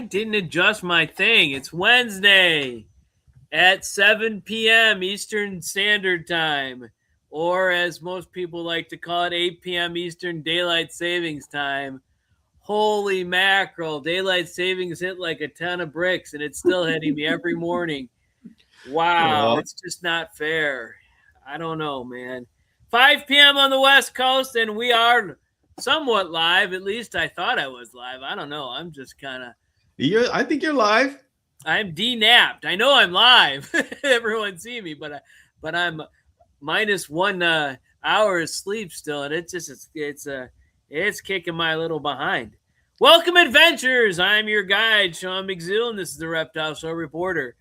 didn't adjust my thing. It's Wednesday at 7 p.m. Eastern Standard Time, or as most people like to call it, 8 p.m. Eastern Daylight Savings Time. Holy mackerel. Daylight savings hit like a ton of bricks, and it's still hitting me every morning. Wow, it's just not fair. I don't know, man. 5 p.m. on the West Coast, and we are somewhat live. At least I thought I was live. I don't know. I'm just kind of... I think you're live. I'm de-napped. I know I'm live. Everyone see me, but I'm minus 1 hour of sleep still, and it's kicking my little behind. Welcome, adventurers. I'm your guide, Sean McZoo, and this is the Reptile Show Reporter.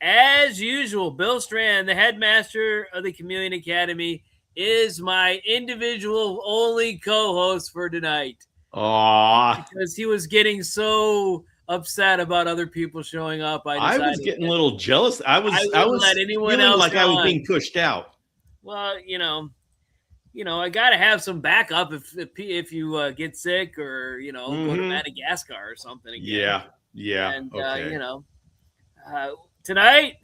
As usual, Bill Strand, the headmaster of the Chameleon Academy, is my individual only co-host for tonight. Aww. Because he was getting so upset about other people showing up. I was getting a little jealous. I was let anyone feeling else like I was on. being pushed out. Well, I got to have some backup if you get sick or, go to Madagascar or something again. Yeah. And, okay. Tonight,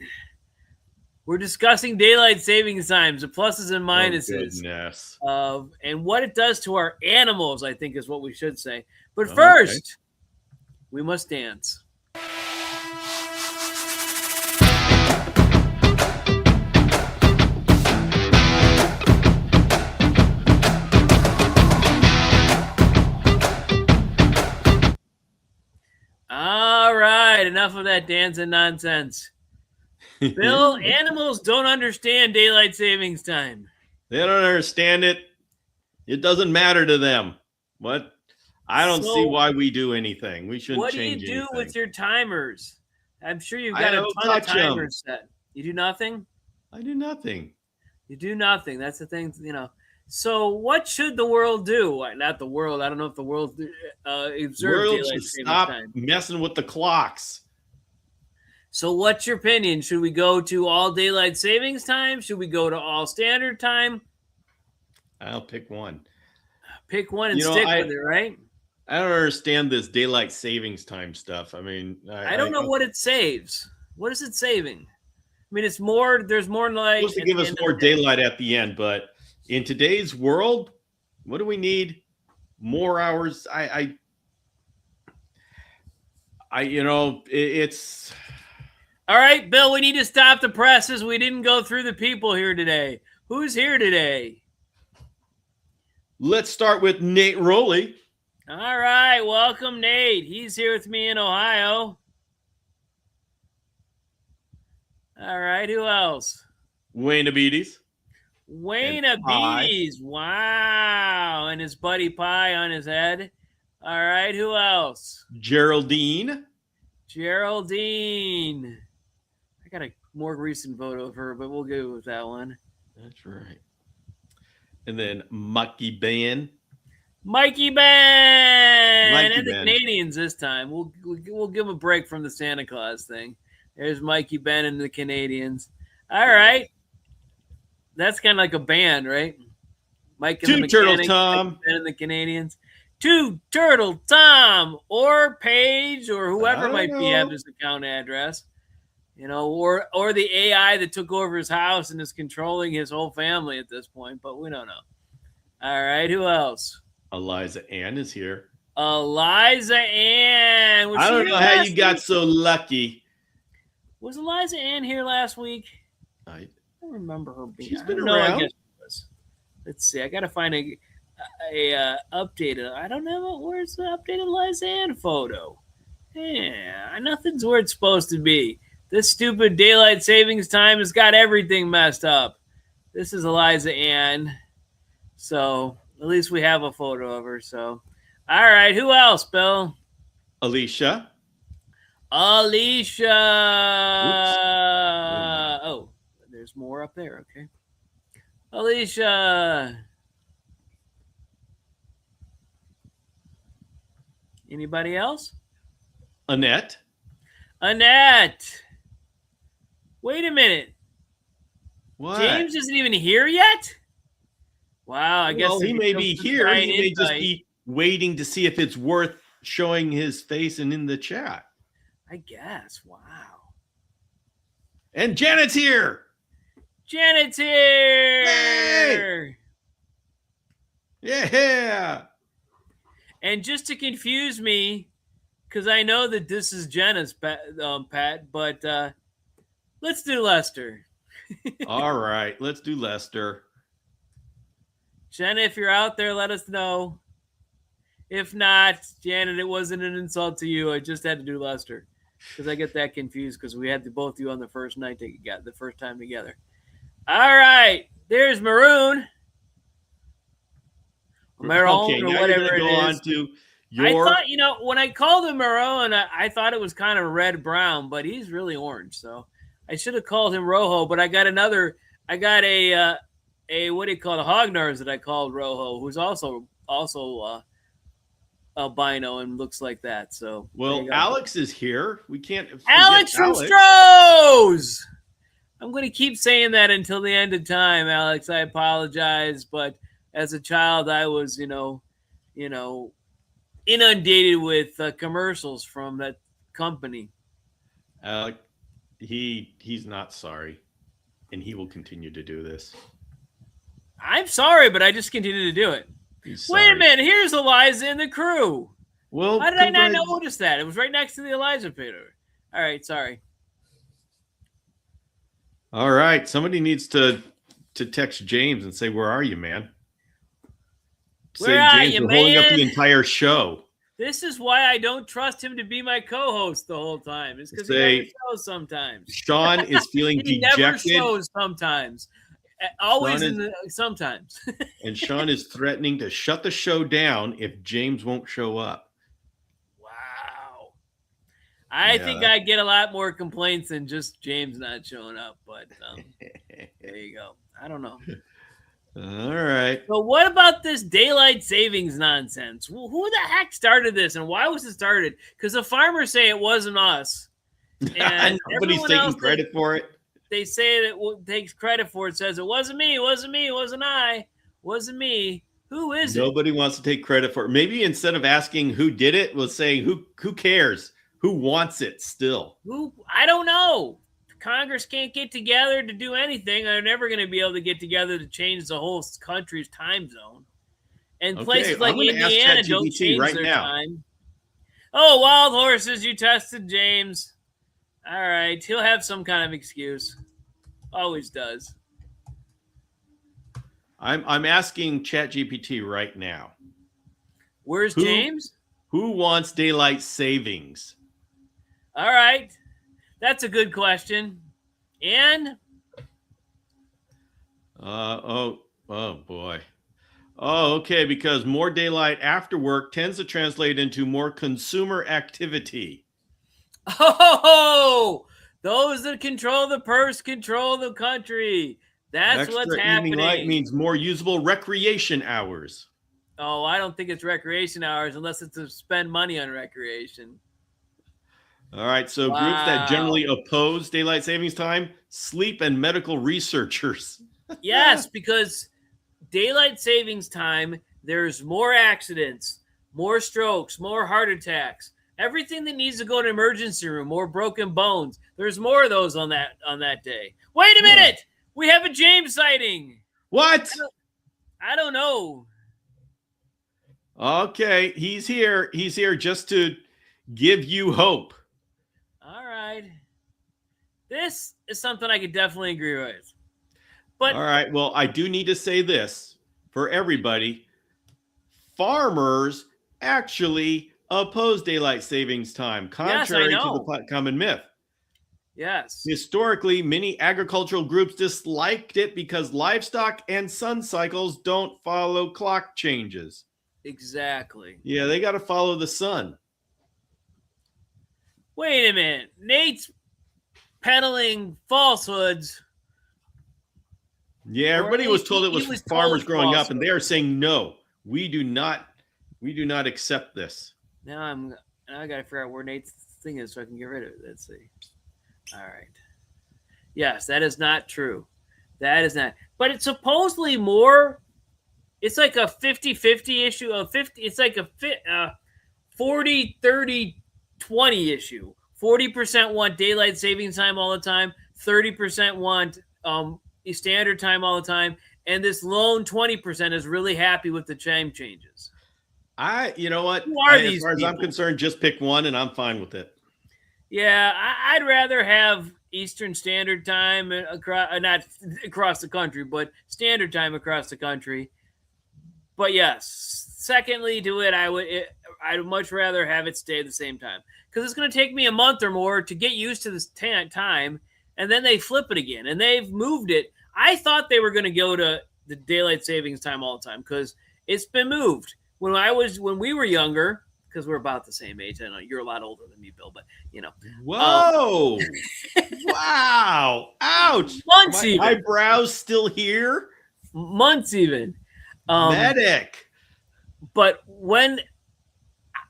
we're discussing daylight savings times, the pluses and minuses of, and what it does to our animals, I think is what we should say. But first, we must dance. All right, enough of that dancing nonsense. Bill, animals don't understand daylight savings time. They don't understand it. It doesn't matter to them. What? I don't see why we do anything. We shouldn't change anything. What do you do with your timers? I'm sure you've got a ton of timers set. You do nothing? I do nothing. You do nothing. That's the thing, So what should the world do? Not the world. I don't know if the world observes daylight savings time. Messing with the clocks. So what's your opinion? Should we go to all daylight savings time? Should we go to all standard time? I'll pick one. Pick one and stick with it, right? I don't understand this daylight savings time stuff. I mean, I don't know what it saves. What is it saving? I mean, it's more. There's more light. It's supposed to give us more daylight at the end, but in today's world, what do we need? More hours. It's. All right, Bill, we need to stop the presses. We didn't go through the people here today. Who's here today? Let's start with Nate Rowley. All right, welcome, Nate. He's here with me in Ohio. All right, who else? Wayne Abides. Wayne Abides. Wow, and his buddy Pie on his head. All right, who else? Geraldine. I got a more recent photo of her, but we'll go with that one. That's right. And then Mikey Ben. And the Canadians this time. We'll give them a break from the Santa Claus thing. There's Mikey Ben and the Canadians. All right. That's kind of like a band, right? Mike and the Turtle Tom. Ben and the Canadians. Two Turtle Tom or Paige or whoever might be have his account address. Or the AI that took over his house and is controlling his whole family at this point, but we don't know. All right, who else? Eliza Ann is here. Eliza Ann. I don't know how you got so lucky. Was Eliza Ann here last week? I don't remember her being. She's been around. I guess she was. Let's see. I got to find a updated. I don't know. Where's the updated Eliza Ann photo? Yeah, nothing's where it's supposed to be. This stupid daylight savings time has got everything messed up. This is Eliza Ann. So at least we have a photo of her. So, all right. Who else, Bill? Alicia. Oops. Oh, there's more up there. Okay. Alicia. Anybody else? Annette. Wait a minute. What? James isn't even here yet? Wow, I guess he may be here. He may just be waiting to see if it's worth showing his face and in the chat. I guess. Wow. And Janet's here. Janet's here. Yeah. And just to confuse me, because I know that this is Jenna's, Pat, but let's do Lester. All right, let's do Lester. Jenna, if you're out there, let us know. If not, Janet, it wasn't an insult to you. I just had to do Lester because I get that confused because we had both of you on the first night together, the first time together. All right, there's Maroon. Maroon, or whatever it is. On to your... I thought, when I called him Maroon, I thought it was kind of red-brown, but he's really orange. So I should have called him Rojo, but I got a what do you call it, a hognars that I called Rojo, who's also albino and looks like that. So Alex is here. We can't. Alex from Stroh's. I'm going to keep saying that until the end of time, Alex. I apologize, but as a child, I was, inundated with commercials from that company. Alex, he's not sorry, and he will continue to do this. I'm sorry, but I just continue to do it. Wait a minute. Here's Eliza and the crew. Well, how did I not notice that? It was right next to the Eliza picture. All right, sorry. All right, somebody needs to text James and say, "Where are you, man?" Where are you, man? Holding up the entire show. This is why I don't trust him to be my co-host the whole time. It's because he never shows sometimes. Sean is feeling he dejected. Never shows sometimes. Always sometimes. And Sean is threatening to shut the show down if James won't show up. Wow. I think I get a lot more complaints than just James not showing up, but there you go. I don't know. All right. So what about this daylight savings nonsense? Well, who the heck started this and why was it started? Because the farmers say it wasn't us. And nobody's taking credit for it. They say that takes credit for it, says it wasn't me, it wasn't me, it wasn't I, wasn't me. Who is it? Nobody wants to take credit for it. Maybe instead of asking who did it, we'll say who cares? Who wants it still? I don't know. Congress can't get together to do anything. They're never going to be able to get together to change the whole country's time zone. And places like Indiana don't change their time. Oh, wild horses, you tested James. All right, he'll have some kind of excuse. Always does. I'm asking ChatGPT right now. Where's James? Who wants daylight savings? All right. That's a good question. And oh boy. Oh, okay, because more daylight after work tends to translate into more consumer activity. Oh, those that control the purse control the country. That's extra what's happening. Evening light means more usable recreation hours. Oh, I don't think it's recreation hours unless it's to spend money on recreation. All right, so groups that generally oppose daylight savings time, sleep and medical researchers. Yes, because daylight savings time, there's more accidents, more strokes, more heart attacks. Everything that needs to go to an emergency room, more broken bones. There's more of those on that day. Wait a minute. We have a James sighting. What? I don't know. Okay, he's here. He's here just to give you hope. All right. This is something I could definitely agree with. But all right, well, I do need to say this for everybody. Farmers actually oppose daylight savings time, contrary to the common myth. Yes. Historically, many agricultural groups disliked it because livestock and sun cycles don't follow clock changes. Exactly. Yeah, they got to follow the sun. Wait a minute. Nate's peddling falsehoods. Yeah, everybody was told it was farmers growing up, and they are saying no. We do not accept this. Now I got to figure out where Nate's thing is so I can get rid of it. Let's see. All right. Yes, that is not true. That is not. But it's supposedly more. It's like a 50-50 issue. It's like a 40-30-20 issue. 40% want daylight savings time all the time. 30% want standard time all the time. And this lone 20% is really happy with the time changes. You know what? Who are as these far people? as I'm concerned, just pick one and I'm fine with it. Yeah, I'd rather have Eastern Standard Time not across the country, but Standard Time across the country. But yes, secondly to it, I'd much rather have it stay the same time because it's going to take me a month or more to get used to this time, and then they flip it again, and they've moved it. I thought they were going to go to the daylight savings time all the time because it's been moved. When we were younger, because we're about the same age. I know you're a lot older than me, Bill, but you know. Whoa! Wow! Ouch! Months even. Eyebrows still here. Months even. Medic. But when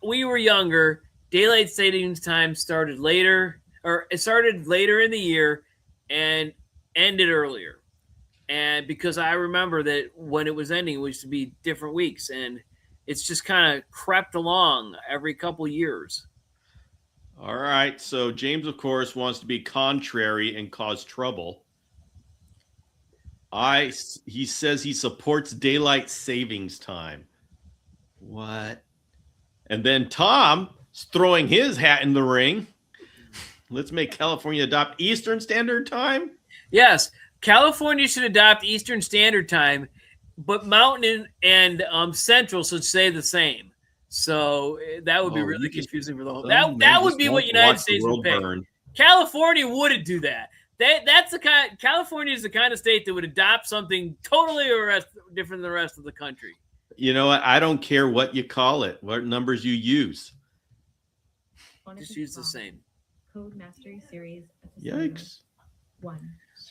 we were younger, daylight savings time started later, or it started later in the year and ended earlier. And because I remember that when it was ending, it used to be different weeks, and it's just kind of crept along every couple years. All right. So James, of course, wants to be contrary and cause trouble. He says he supports daylight savings time. What? And then Tom's throwing his hat in the ring. Let's make California adopt Eastern Standard Time. Yes, California should adopt Eastern Standard Time, but Mountain and Central should stay the same. So that would be really confusing for the whole. That would be what United States would pick. California wouldn't do that. That's the kind. California is the kind of state that would adopt something totally different than the rest of the country. You know what? I don't care what you call it, what numbers you use. Just use the same. Code Mastery Series. Yikes. 1.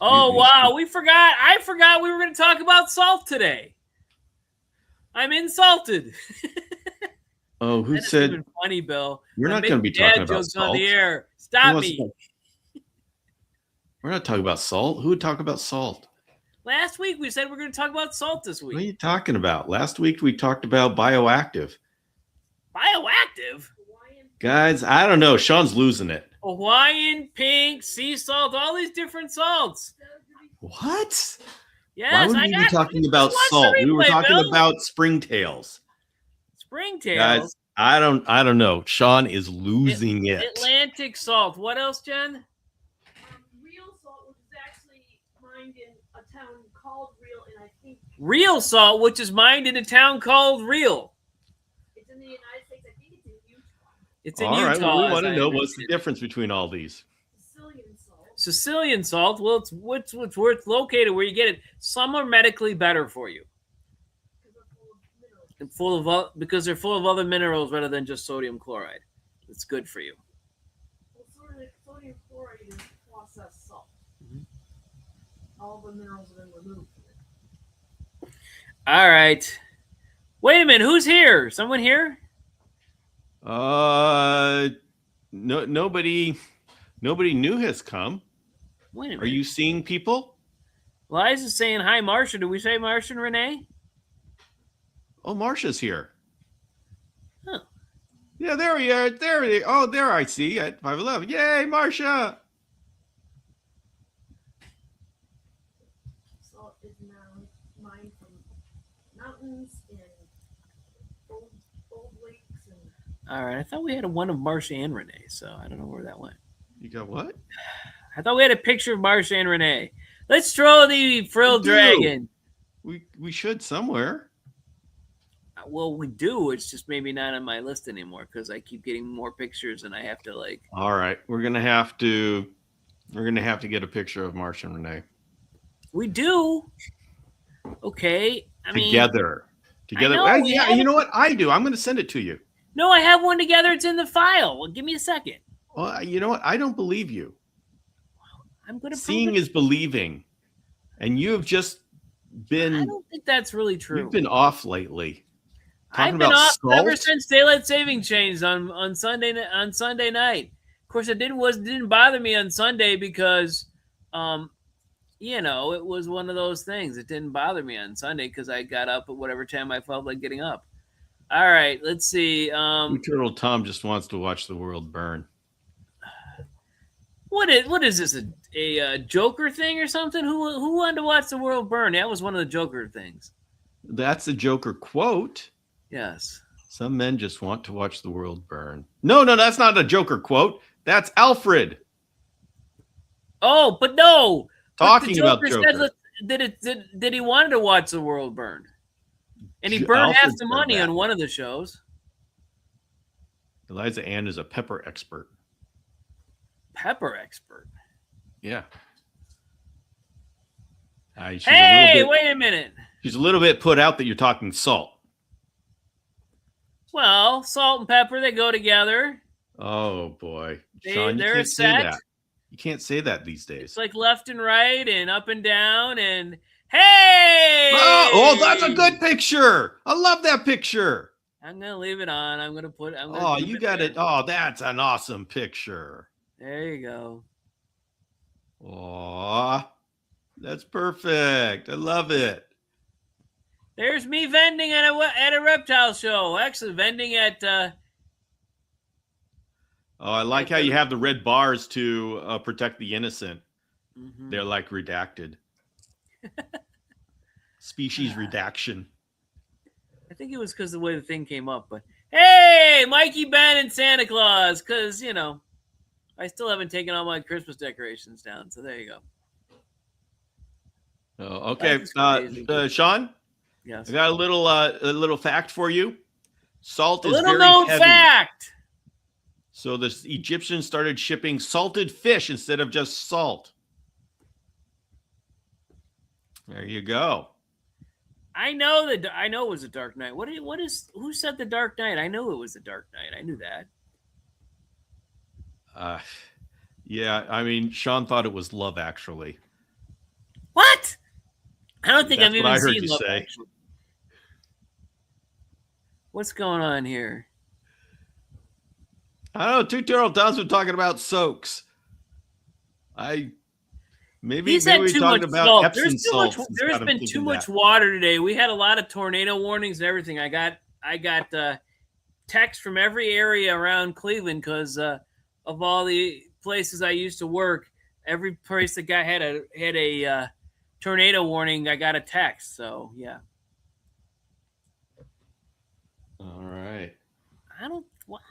Oh, wow. I forgot we were going to talk about salt today. I'm insulted. Oh, who said? Even funny, Bill. We're not going to be talking about salt. On the air. Stop me. We're not talking about salt. Who would talk about salt? Last week we said we're going to talk about salt this week. What are you talking about? Last week we talked about bioactive. Bioactive? Guys, I don't know. Sean's losing it. Hawaiian, pink, sea salt, all these different salts. What? Yes, why would we be talking about salt? We were talking about springtails. Springtails? Guys, I don't know. Sean is losing it. Atlantic salt. What else, Jen? Real salt, which is actually mined in a town called Real, and I think real salt, which is mined in a town called Real. It's in the United States. I think it's in Utah. It's in Utah. All right, well, we want to know what's the difference between all these. Sicilian salt. Sicilian salt. Well, it's where it's located, where you get it. Some are medically better for you. Because they're full of other minerals rather than just sodium chloride. It's good for you. Well, sodium chloride is processed salt. Mm-hmm. All the minerals have been removed from it. All right. Wait a minute. Who's here? Someone here? No, nobody new has come. Wait a minute. Are you seeing people? Liza's saying hi, Marcia. Do we say Marcia and Renee? Oh, Marcia's here. Huh. Yeah, there we are. There we are. Oh, there I see at 511. Yay, Marcia! Salt is now mined from mountains and old lakes. All right. I thought we had one of Marcia and Renee, so I don't know where that went. You got what? I thought we had a picture of Marcia and Renee. Let's throw the frilled dragon. We should somewhere. Well, we do. It's just maybe not on my list anymore because I keep getting more pictures and I have to like. All right, we're gonna have to get a picture of Marcia and Renee. We do. Okay. Together. Yeah, you know what? I do. I'm gonna send it to you. No, I have one together. It's in the file. Well, give me a second. Well, you know what? I don't believe you. I'm gonna. Seeing is believing, and you have just been. I don't think that's really true. You've been off lately. I've been off ever since daylight saving changed on Sunday night. Of course, it didn't bother me on Sunday because, it was one of those things. It didn't bother me on Sunday because I got up at whatever time I felt like getting up. All right, let's see. Eternal Tom just wants to watch the world burn. What is this? A Joker thing or something? Who wanted to watch the world burn? That was one of the Joker things. That's a Joker quote. Yes. Some men just want to watch the world burn. No, that's not a Joker quote. That's Alfred. Oh, but no. Talking about Joker. Said that he wanted to watch the world burn. And he burned half the money on one of the shows. Eliza Ann is a pepper expert. Pepper expert? Yeah. Hey, wait a minute. She's a little bit put out that you're talking salt. Well, salt and pepper, they go together. Oh, boy. Sean, you They're can't say set. that. You can't say that these days. It's like left and right and up and down and hey! Oh, that's a good picture. I love that picture. I'm going to leave it on. You got it. Oh, that's an awesome picture. There you go. Oh, that's perfect. I love it. There's me vending at a reptile show. Actually, vending at. I like how you have the red bars to protect the innocent. Mm-hmm. They're like redacted. Species redaction. I think it was because of the way the thing came up. But hey, Mikey, Ben, and Santa Claus, because I still haven't taken all my Christmas decorations down. So there you go. Oh, okay, Sean. Yes. I got a little fact for you. Salt is little very known heavy. fact. So the Egyptians started shipping salted fish instead of just salt. There you go. I know it was a Dark Knight. Who said the Dark Knight? I know it was the Dark Knight. I knew that. Yeah, I mean, Sean thought it was Love Actually. What? I don't think I've even heard seen you Love say. Actually. What's going on here? I don't know. Two Turtle Tom's been talking about soaks. Maybe we talked about Epsom salts. There's been too much water today. We had a lot of tornado warnings and everything. I got texts from every area around Cleveland because of all the places I used to work. Every place that had a tornado warning, I got a text. So yeah. All right. What?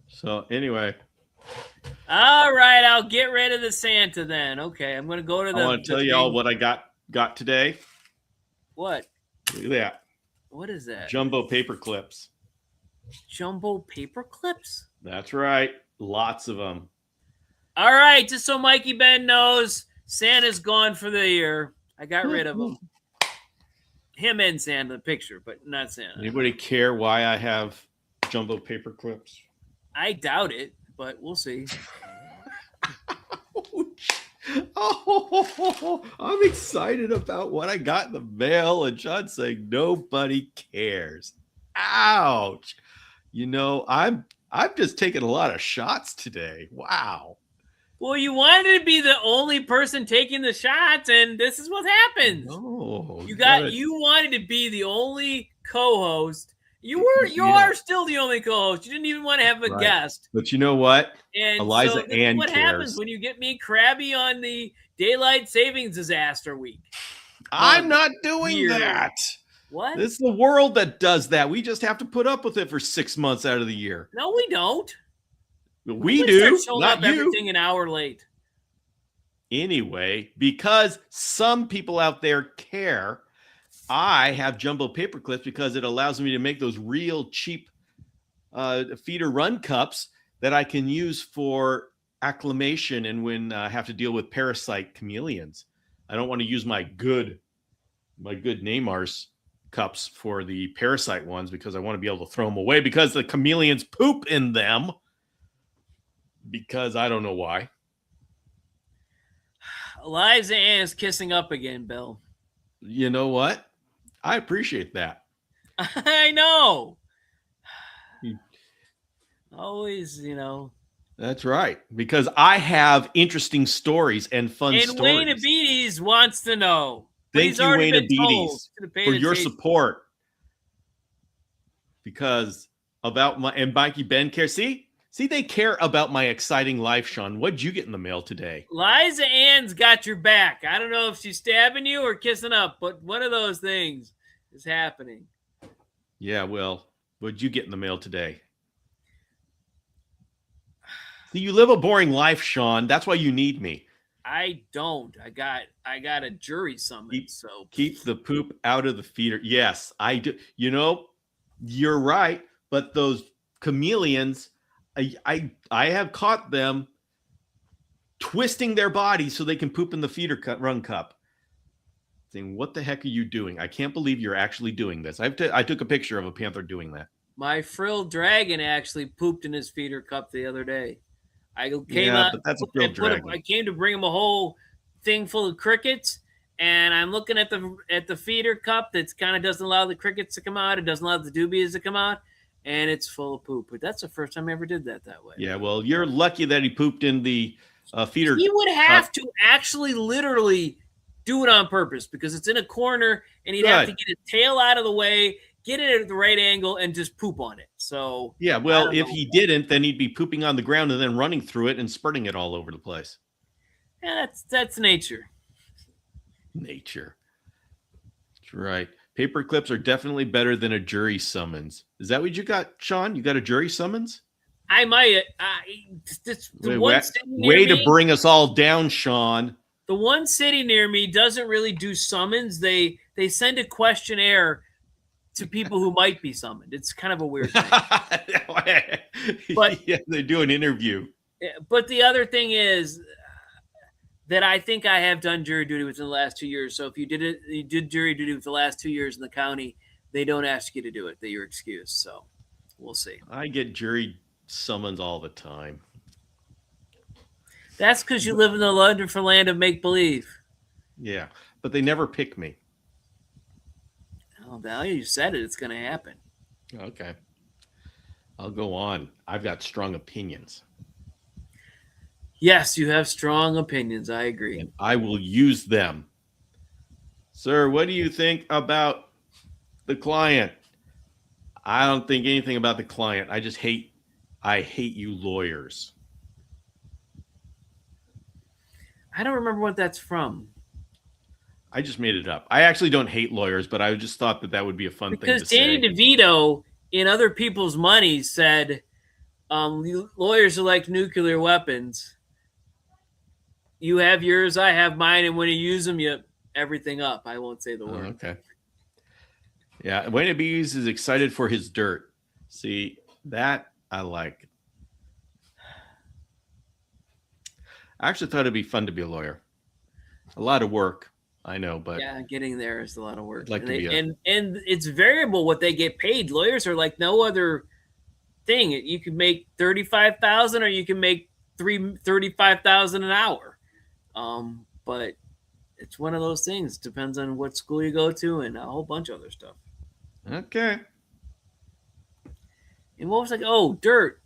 So anyway. All right, I'll get rid of the Santa then. Okay, I'm going to go to the. I want to tell you all what I got today. What? Look at that. What is that? Jumbo paper clips. Jumbo paper clips? That's right. Lots of them. All right, just so Mikey Ben knows, Santa's gone for the year. I got rid of him. Him and Santa, the picture, but not Santa. Anybody care why I have jumbo paper clips? I doubt it, but we'll see. Oh, I'm excited about what I got in the mail, and John's saying nobody cares. Ouch. I'm just taking a lot of shots today. Wow. Well, you wanted to be the only person taking the shots, and this is what happens. No, you wanted to be the only co-host. You are still the only co-host. You didn't even want to have a guest. But you know what? And Eliza Ann what cares. happens when you get me crabby on the daylight savings disaster week? I'm not doing that. What? It's the world that does that. We just have to put up with it for 6 months out of the year. No, we don't. We do. Not you. Everything an hour late. Anyway, because some people out there care, I have jumbo paper clips because it allows me to make those real cheap feeder run cups that I can use for acclimation and when I have to deal with parasite chameleons. I don't want to use my good Neymar's cups for the parasite ones because I want to be able to throw them away because the chameleons poop in them. Because I don't know why. Eliza Ann is kissing up again, Bill. You know what? I appreciate that. I know. Always, That's right. Because I have interesting stories and fun stories. And Wayne Abides wants to know. Thank you, Wayne Abides, for your support. Because and Mikey Ben cares. See? See, they care about my exciting life, Sean. What'd you get in the mail today? Liza Ann's got your back. I don't know if she's stabbing you or kissing up, but one of those things is happening. Yeah, well, what'd you get in the mail today? See, you live a boring life, Sean. That's why you need me. I don't. I got a jury summons. So Keep the poop out of the feeder. Yes, I do. You know, you're right. But those chameleons, I have caught them twisting their bodies so they can poop in the feeder run cup. Saying, what the heck are you doing? I can't believe you're actually doing this. I took a picture of a panther doing that. my frilled dragon actually pooped in his feeder cup the other day. I came Yeah, out, but that's a frilled dragon. I came to bring him a whole thing full of crickets, and I'm looking at the feeder cup that's kind of doesn't allow the crickets to come out. It doesn't allow the doobies to come out, and it's full of poop. But that's the first time I ever did that way. Yeah, well, you're lucky that he pooped in the feeder. He would have to actually literally do it on purpose because it's in a corner, and he'd have to get his tail out of the way, get it at the right angle, and just poop on it. So yeah, well, if he didn't, then he'd be pooping on the ground and then running through it and spurting it all over the place. Yeah, that's nature. Nature. That's right. Paper clips are definitely better than a jury summons. Is that what you got, Sean? You got a jury summons? I might. Way to bring us all down, Sean. The one sitting near me doesn't really do summons. They send a questionnaire to people who might be summoned. It's kind of a weird thing. But yeah, they do an interview. But the other thing is that I think I have done jury duty within the last 2 years. So if you did jury duty with the last 2 years in the county, they don't ask you to do it. You're excused. So we'll see. I get jury summons all the time. That's because you live in the wonderful land of make-believe. Yeah, but they never pick me. Oh, now you said it. It's going to happen. Okay. I'll go on. I've got strong opinions. Yes, you have strong opinions. I agree. And I will use them. Sir, what do you think about the client? I don't think anything about the client. I hate you lawyers. I don't remember what that's from. I just made it up. I actually don't hate lawyers, but I just thought that would be a fun thing to say. Because Danny DeVito in Other People's Money said, lawyers are like nuclear weapons. You have yours, I have mine, and when you use them, you everything up. I won't say the word. Okay. Yeah, Wayne Bees is excited for his dirt. See, that I like. I actually thought it'd be fun to be a lawyer. A lot of work, I know, but yeah, getting there is a lot of work. And it's variable what they get paid. Lawyers are like no other thing. You can make $35,000 or you can make $35,000 an hour. But it's one of those things. Depends on what school you go to and a whole bunch of other stuff. Okay. And what was like, oh, dirt.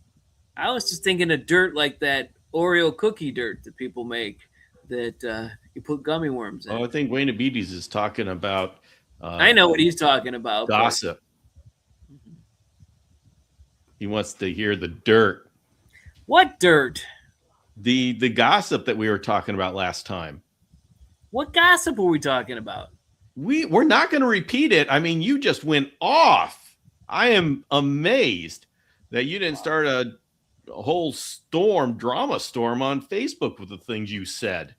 I was just thinking of dirt like that Oreo cookie dirt that people make that you put gummy worms in. Oh, I think Wayne Abides is talking about I know what he's talking about. Gossip. He wants to hear the dirt. What dirt? The gossip that we were talking about last time. What gossip were we talking about? We're not going to repeat it. I mean, you just went off. I am amazed that you didn't start a whole drama storm on Facebook with the things you said.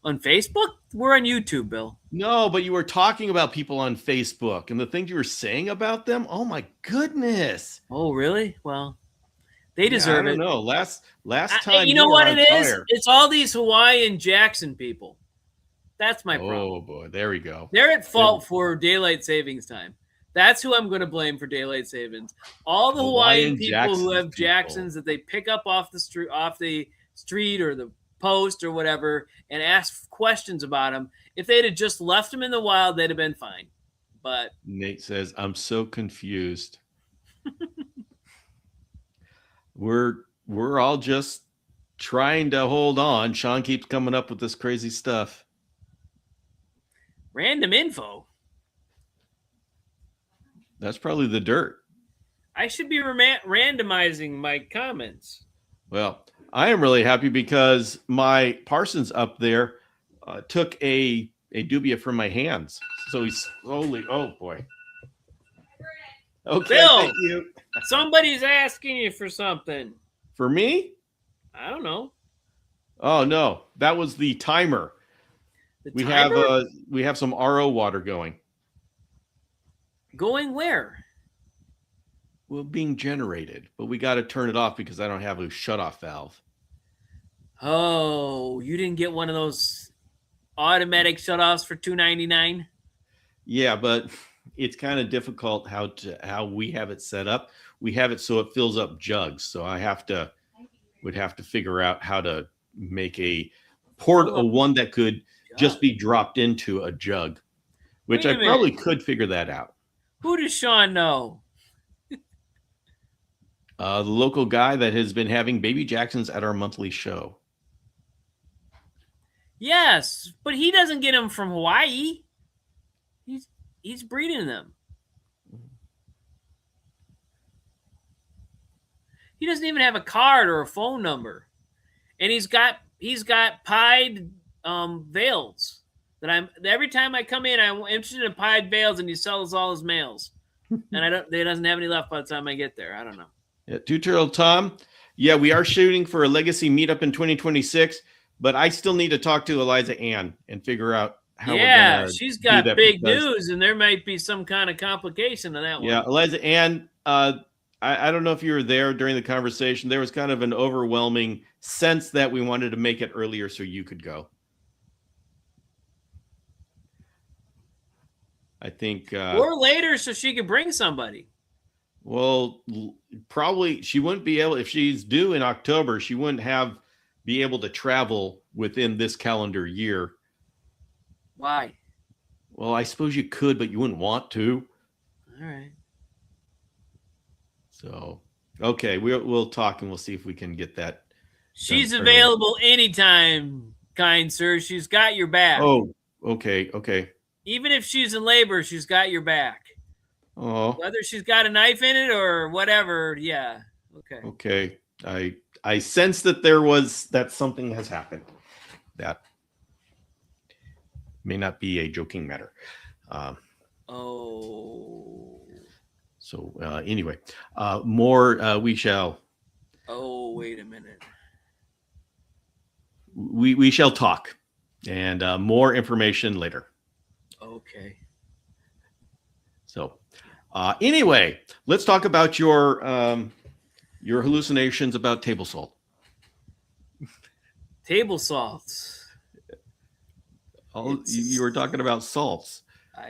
On Facebook? We're on YouTube, Bill. No, but you were talking about people on Facebook and the things you were saying about them. Oh my goodness. Oh, really? Well, they deserve it. I don't know. Last time you know what it is? It's all these Hawaiian Jackson people. That's my problem. Oh boy, there we go. They're at fault for daylight savings time. That's who I'm going to blame for daylight savings. All the Hawaiian people who have Jacksons that they pick up off the street or the post or whatever and ask questions about them. If they'd have just left them in the wild, they'd have been fine. But Nate says, I'm so confused. We're all just trying to hold on. Sean keeps coming up with this crazy stuff. Random info. That's probably the dirt. I should be randomizing my comments. Well, I am really happy because my Parsons up there took a dubia from my hands. So he's slowly, oh boy. Okay, Bill! thank you. Somebody's asking you for something. For me? I don't know. Oh no, that was the timer. The timer? We have some RO water going. Going where? Well, being generated, but we got to turn it off because I don't have a shutoff valve. Oh, you didn't get one of those automatic shutoffs for $2.99? Yeah, but it's kind of difficult how we have it set up. We have it so it fills up jugs, so would have to figure out how to make a one that could just be dropped into a jug, which I probably could figure that out. Who does Sean know? The local guy that has been having baby Jacksons at our monthly show. Yes, but he doesn't get them from Hawaii. He's breeding them. He doesn't even have a card or a phone number, and he's got pied veils that every time I come in, I'm interested in pied veils, and he sells all his males, and he doesn't have any left by the time I get there. I don't know. Yeah, Two Turtle Tom. Yeah, we are shooting for a legacy meetup in 2026, but I still need to talk to Eliza Ann and figure out how. Yeah, she's got big news, and there might be some kind of complication in that one. Yeah, Eliza Ann. I don't know if you were there during the conversation. There was kind of an overwhelming sense that we wanted to make it earlier so you could go. I think, or later, so she could bring somebody. Well, probably she wouldn't be able, if she's due in October, she wouldn't be able to travel within this calendar year. Why? Well, I suppose you could, but you wouldn't want to. All right. So, okay, we'll talk and we'll see if we can get that. She's available anytime, kind sir. She's got your back. Oh, okay. Even if she's in labor, she's got your back. Oh. Whether she's got a knife in it or whatever, yeah. Okay. I sense that something has happened. That may not be a joking matter. So anyway, more we shall. Oh, wait a minute. We shall talk, and more information later. Okay. So, anyway, let's talk about your hallucinations about table salt. Table salts. You were talking about salts.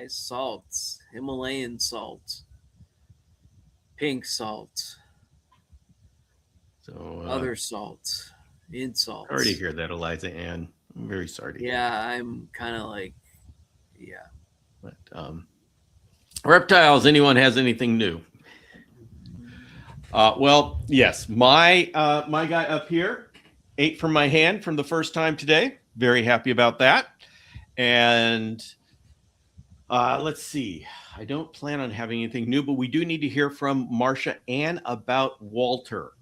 Salts, Himalayan salts, pink salts. So other salts, insalts. Sorry to hear that, Eliza Ann. I'm very sorry to hear that. I'm kind of like, yeah. But reptiles, anyone has anything new? Well, yes. My guy up here ate from my hand from the first time today. Very happy about that. And let's see. I don't plan on having anything new, but we do need to hear from Marcia Ann about Walter.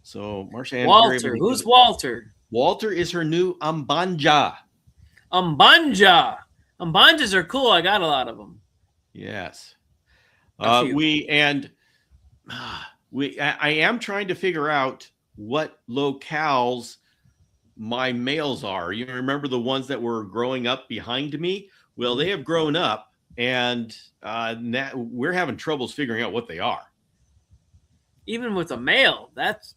So Marcia Ann. Walter. Who's Walter? Walter is her new Ambanja. Ambanja. Ambanjas are cool. I got a lot of them. Yes. I am trying to figure out what locales my males are. You remember the ones that were growing up behind me? Well, they have grown up, and now we're having troubles figuring out what they are. Even with a male, that's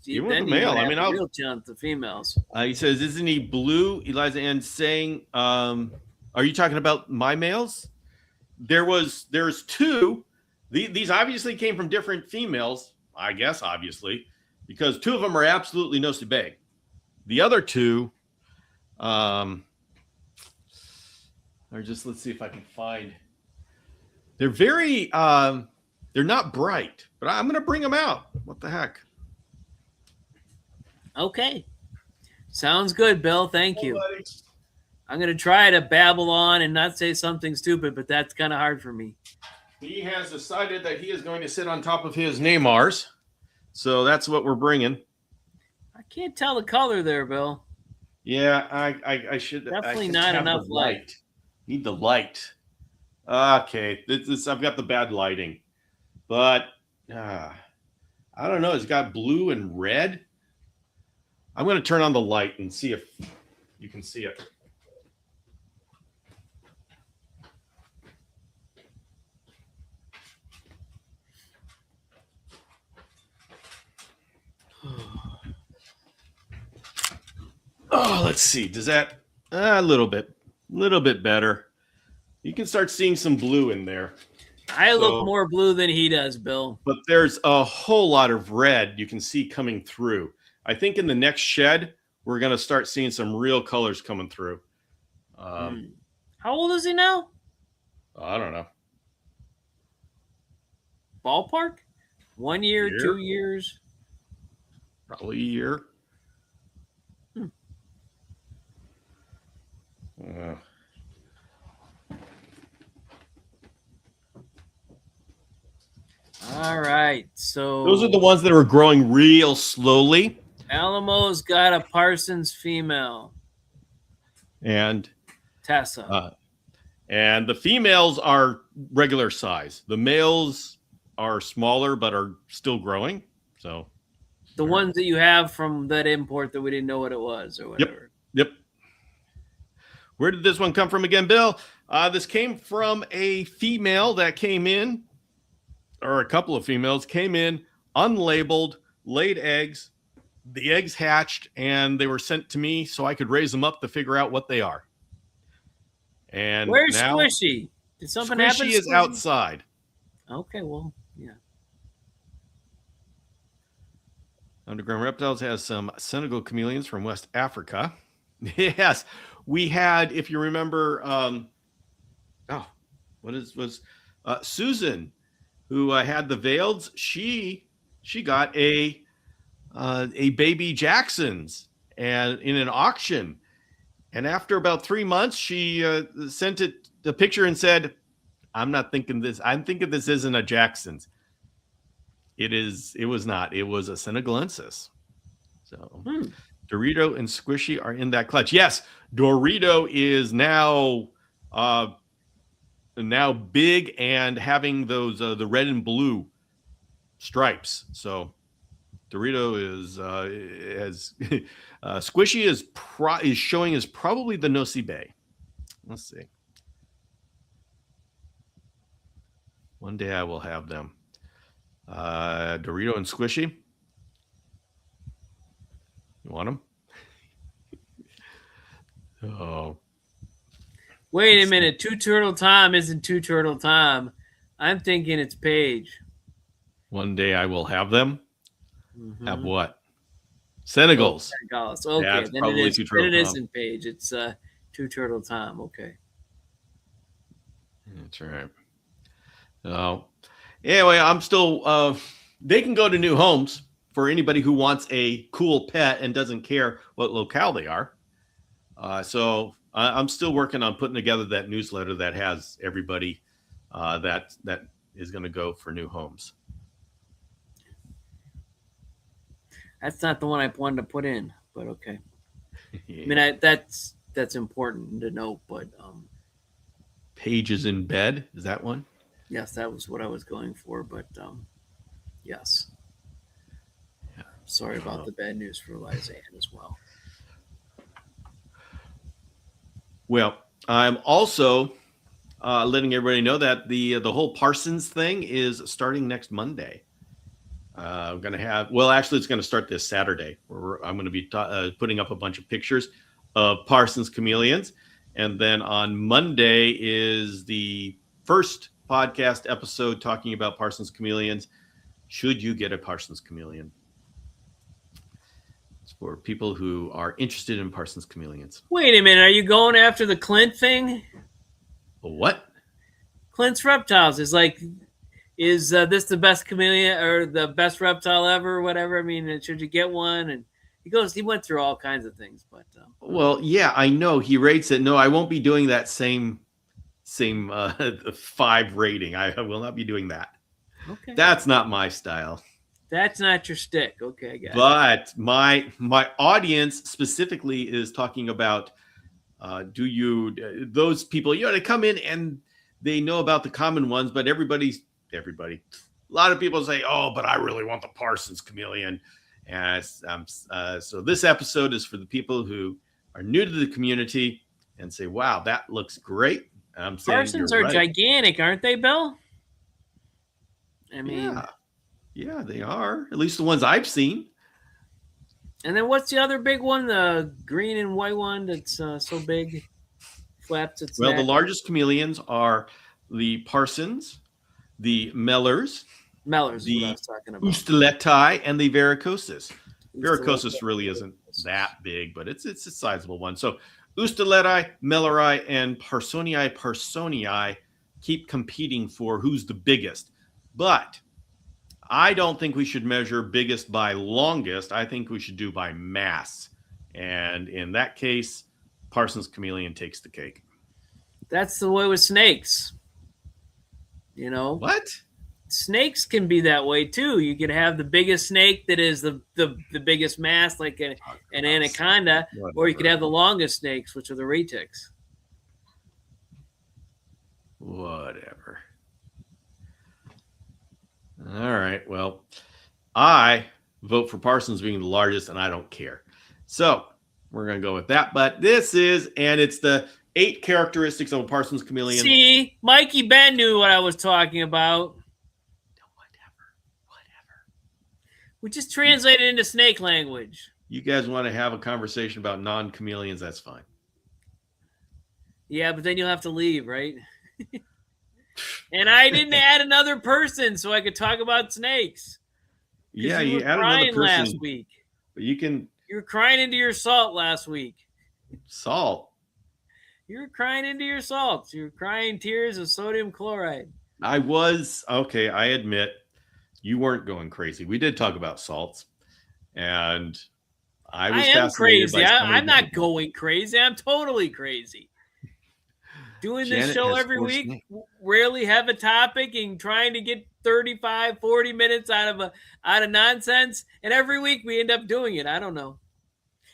even with a male. I mean, real chance of females. He says, "Isn't he blue?" Eliza Ann saying, "Are you talking about my males?" There's two. These obviously came from different females, I guess, obviously, because two of them are absolutely no bag. The other two, are just, let's see if I can find. They're very, they're not bright, but I'm going to bring them out. What the heck? Okay. Sounds good, Bill. Thank you. I'm going to try to babble on and not say something stupid, but that's kind of hard for me. He has decided that he is going to sit on top of his Neymars. So that's what we're bringing. I can't tell the color there, Bill. Yeah, I should Definitely I should not have enough the light. Need the light. Okay, I've got the bad lighting, but I don't know. It's got blue and red. I'm going to turn on the light and see if you can see it. Oh, let's see. Does that a little bit better? You can start seeing some blue in there. I look more blue than he does, Bill. But there's a whole lot of red you can see coming through. I think in the next shed, we're going to start seeing some real colors coming through. How old is he now? I don't know. Ballpark? 1 year, 2 years? Probably a year. All right, so those are the ones that are growing real slowly. Alamo's got a Parsons female. And Tessa. And the females are regular size. The males are smaller, but are still growing. So the ones that you have from that import that we didn't know what it was or whatever. Yep. Where did this one come from again, Bill? This came from a female that came in, or a couple of females came in, unlabeled, laid eggs. The eggs hatched, and they were sent to me so I could raise them up to figure out what they are. And where's now, Squishy? Did something happen? Squishy is outside. Okay, well, yeah. Underground Reptiles has some Senegal chameleons from West Africa. Yes, we had, if you remember, Susan, who had the veileds. She got a baby Jackson's and in an auction. And after about 3 months, she sent it the picture and said, I'm not thinking this. I'm thinking this isn't a Jackson's. It was not. It was a Senegalensis. So Dorito and Squishy are in that clutch. Yes, Dorito is now big and having those the red and blue stripes. So Dorito is Squishy is showing as probably the Nosy Bay. Let's see. One day I will have them. Dorito and Squishy. You want them? Oh. Wait a minute. Two Turtle Tom isn't Two Turtle Tom. I'm thinking it's Paige. One day I will have them. Mm-hmm. Have what? Senegals. Oh, Senegals. Okay, yeah, then it isn't Paige. It's Two Turtle Tom. Okay. That's right. Oh. Anyway, I'm still they can go to new homes for anybody who wants a cool pet and doesn't care what locale they are. So I'm still working on putting together that newsletter that has everybody that is going to go for new homes. That's not the one I wanted to put in, but okay. Yeah. I mean, that's important to know, but Paige is in bed. Is that one? Yes, that was what I was going for, but yes. Yeah. Sorry about the bad news for Liza Ann as well. Well, I'm also letting everybody know that the whole Parsons thing is starting next Monday. I'm going to have, well, actually, it's going to start this Saturday, where I'm going to be putting up a bunch of pictures of Parsons chameleons. And then on Monday is the first podcast episode talking about Parsons chameleons. Should you get a Parsons chameleon? It's for people who are interested in Parsons chameleons. Wait a minute. Are you going after the Clint thing? What? Clint's Reptiles is like, is this the best chameleon or the best reptile ever or whatever? I mean, should you get one? And he went through all kinds of things, but well, yeah, I know he rates it. No, I won't be doing that same same 5 rating. I will not be doing that. Okay. That's not my style. That's not your stick. Okay, I got it. But my audience specifically is talking about those people, they come in and they know about the common ones, but everybody, a lot of people say, oh, but I really want the Parsons chameleon. And so this episode is for the people who are new to the community and say, wow, that looks great. I'm saying Parsons are gigantic, aren't they, Bill? I mean, yeah, they are. At least the ones I've seen. And then what's the other big one? The green and white one that's so big, flaps its neck. The largest chameleons are the Parsons, the Mellors, the what I was talking about. Ustuleti, and the Varicosus. Varicosus really isn't that big, but it's a sizable one. So Ustuleti, Mellori, and Parsonii keep competing for who's the biggest. But I don't think we should measure biggest by longest. I think we should do by mass. And in that case, Parsons chameleon takes the cake. That's the way with snakes. What? Snakes can be that way too. You can have the biggest snake that is the biggest mass, like an anaconda, or you could have the longest snakes, which are the retics. Whatever. All right. Well, I vote for Parsons being the largest, and I don't care. So we're going to go with that. But it's the 8 characteristics of a Parsons chameleon. See, Mikey Ben knew what I was talking about. Whatever. We just translated into snake language. You guys want to have a conversation about non-chameleons, that's fine. Yeah, but then you'll have to leave, right? And I didn't add another person so I could talk about snakes. Yeah, you added another person last week. But you were crying into your salt last week. Salt? You were crying into your salts. You were crying tears of sodium chloride. I was. Okay, I admit you weren't going crazy. We did talk about salts. And I am crazy. I'm not going crazy. I'm totally crazy. Doing this show every week, rarely have a topic and trying to get 35, 40 minutes out of nonsense. And every week we end up doing it. I don't know.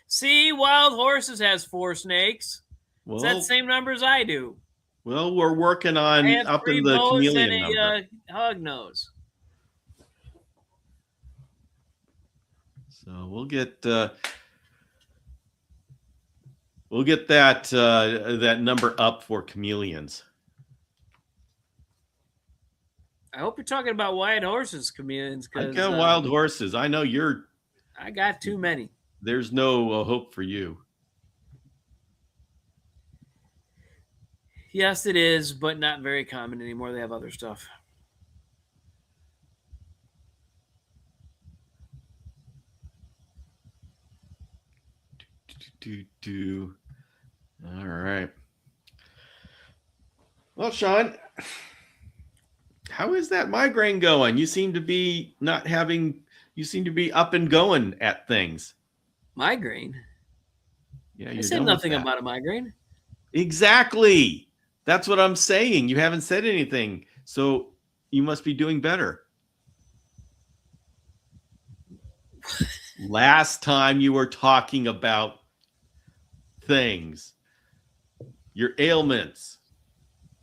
See, Wild Horses has 4 snakes. Well, it's that same number as I do. Well, we're working on upping the chameleon and number. Hog nose. So we'll get that number up for chameleons. I hope you're talking about Wild Horses chameleons. I got Wild Horses. I know you're. I got too many. There's no hope for you. Yes, it is, but not very common anymore. They have other stuff. All right. Well, Sean, how is that migraine going? You seem to be up and going at things. Migraine? Yeah, I said nothing about a migraine. Exactly. That's what I'm saying. You haven't said anything. So you must be doing better. Last time you were talking about things, your ailments,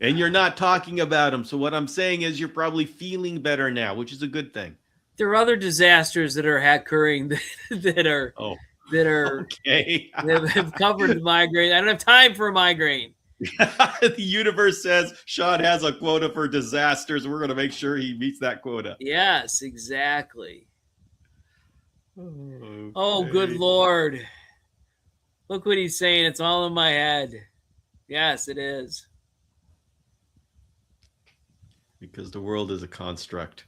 and you're not talking about them. So what I'm saying is you're probably feeling better now, which is a good thing. There are other disasters that are occurring that are okay. that have covered the migraine. I don't have time for a migraine. The universe says Sean has a quota for disasters. We're going to make sure he meets that quota. Yes, exactly. Okay. Oh, good Lord. Look what he's saying. It's all in my head. Yes, it is. Because the world is a construct.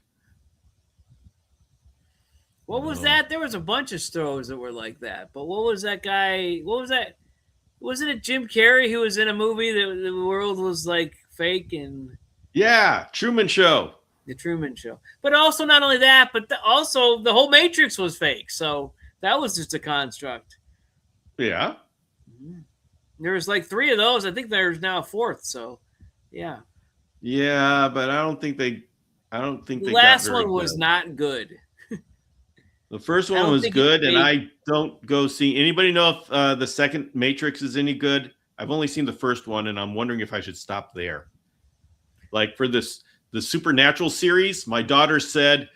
What was that? There was a bunch of stories that were like that. But what was that guy? What was that? Wasn't it Jim Carrey who was in a movie that the world was like fake and... Yeah, Truman Show. The Truman Show. But also not only that, but also the whole Matrix was fake. So that was just a construct. Yeah. There was like 3 of those. I think there's now a 4th. So Yeah. Yeah, but I don't think they The got last very one was good. not good. The first I one don't was think it good, and made- I don't go see. Anybody know if the second Matrix is any good? I've only seen the first one, and I'm wondering if I should stop there. Like for the Supernatural series, my daughter said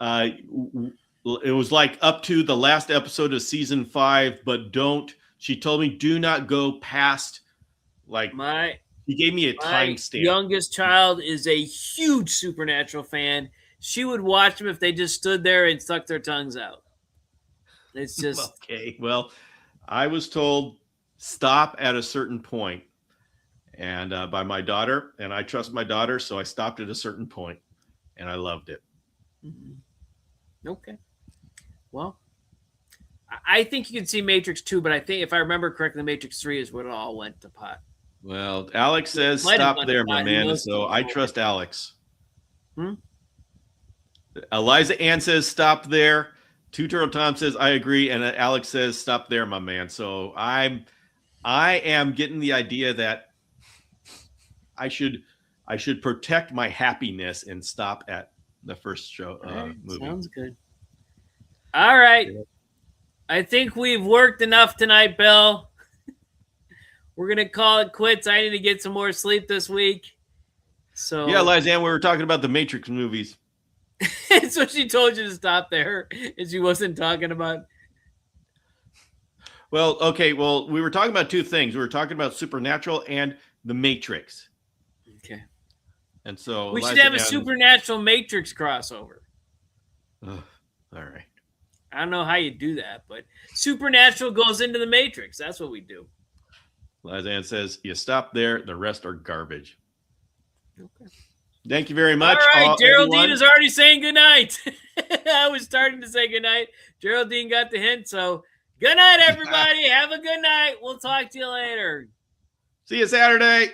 it was like up to the last episode of season 5, but she told me do not go past like he gave me a My timestamp. youngest child is a huge Supernatural fan. She would watch them if they just stood there and stuck their tongues out. It's just okay. Well, I was told stop at a certain point, and by my daughter, and I trust my daughter, so I stopped at a certain point, and I loved it. Okay. Well, I think you can see Matrix 2, but I think if I remember correctly, Matrix 3 is when it all went to pot. Well, Alex says Might have stop went there, to my pot. Who man. knows? So I trust Alex. Hmm? Eliza Ann says stop there. Two Turtle Tom says I agree, and Alex says stop there, my man. So I am getting the idea that I should protect my happiness and stop at the first show movie. Sounds good. All right. I think we've worked enough tonight, Bill. We're going to call it quits. I need to get some more sleep this week. So yeah, Eliza Ann, we were talking about the Matrix movies. so she told you to stop there, and she wasn't talking about. Well, okay. Well, we were talking about two things. We were talking about Supernatural and the Matrix. Okay. And so We Eliza should have a Ann, Supernatural Matrix crossover. all right. I don't know how you do that, but Supernatural goes into the Matrix. That's what we do. Eliza Ann says you stop there. The rest are garbage. Okay. Thank you very much. All right, Geraldine everyone. is already saying goodnight. I was starting to say goodnight. Geraldine got the hint, so good night, everybody. Have a good night. We'll talk to you later. See you Saturday.